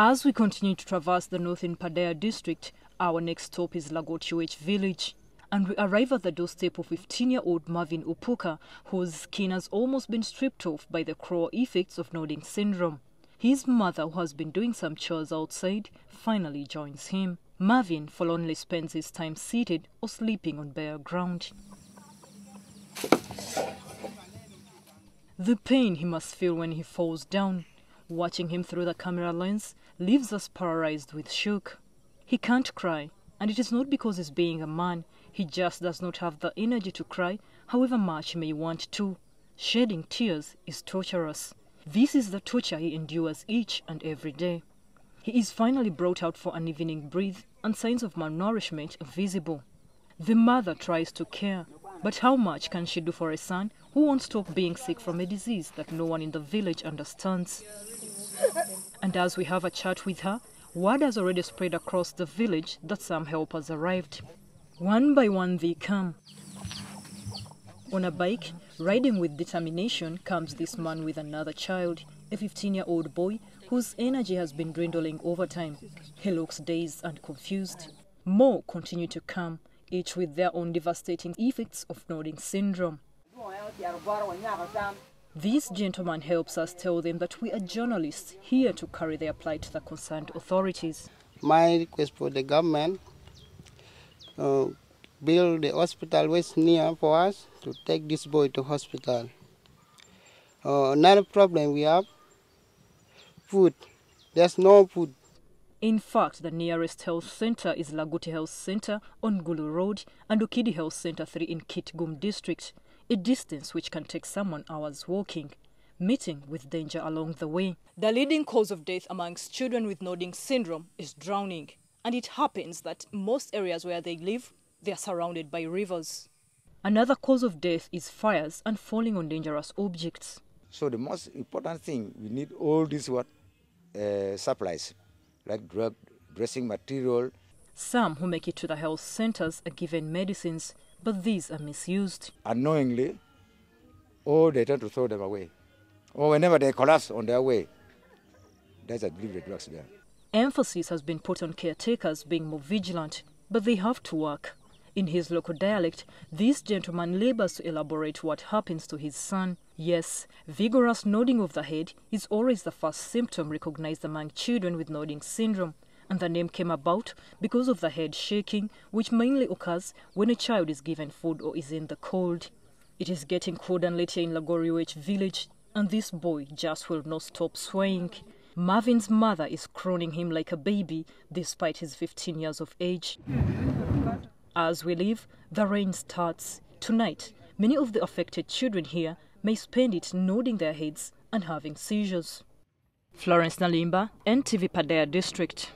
As we continue to traverse the northern Pader district, our next stop is Lagotywec village. And we arrive at the doorstep of 15-year-old Marvin Upuka, whose skin has almost been stripped off by the cruel effects of nodding syndrome. His mother, who has been doing some chores outside, finally joins him. Marvin forlornly spends his time seated or sleeping on bare ground. The pain he must feel when he falls down, watching him through the camera lens, leaves us paralyzed with shock. He can't cry, and it is not because he's being a man. He just does not have the energy to cry, however much he may want to. Shedding tears is torturous. This is the torture he endures each and every day. He is finally brought out for an evening breathe, and signs of malnourishment are visible. The mother tries to care, but how much can she do for a son who won't stop being sick from a disease that no one in the village understands? And as we have a chat with her, word has already spread across the village that some help has arrived. One by one they come. On a bike, riding with determination, comes this man with another child, a 15-year-old boy whose energy has been dwindling over time. He looks dazed and confused. More continue to come, each with their own devastating effects of nodding syndrome. This gentleman helps us tell them that we are journalists here to carry their plight to the concerned authorities. My request for the government, build the hospital which near for us to take this boy to hospital. Another problem we have, food. There's no food. In fact, the nearest health center is Laguti Health Center on Gulu Road and Ukidi Health Center 3 in Kitgum district, a distance which can take someone hours walking, meeting with danger along the way. The leading cause of death amongst children with nodding syndrome is drowning, and it happens that most areas where they live, they are surrounded by rivers. Another cause of death is fires and falling on dangerous objects. So the most important thing, we need all these supplies, like drug, dressing material. Some who make it to the health centers are given medicines, but these are misused. Unknowingly, or they tend to throw them away. Or whenever they collapse on their way, there's a delivery drugs there. Emphasis has been put on caretakers being more vigilant, but they have to work. In his local dialect, this gentleman labors to elaborate what happens to his son. Yes, vigorous nodding of the head is always the first symptom recognized among children with nodding syndrome, and the name came about because of the head shaking, which mainly occurs when a child is given food or is in the cold. It is getting cold and later in Lagotywec village, and this boy just will not stop swaying. Marvin's mother is crooning him like a baby despite his 15 years of age. As we leave, the rain starts. Tonight, many of the affected children here may spend it nodding their heads and having seizures. Florence, NTV Pader district.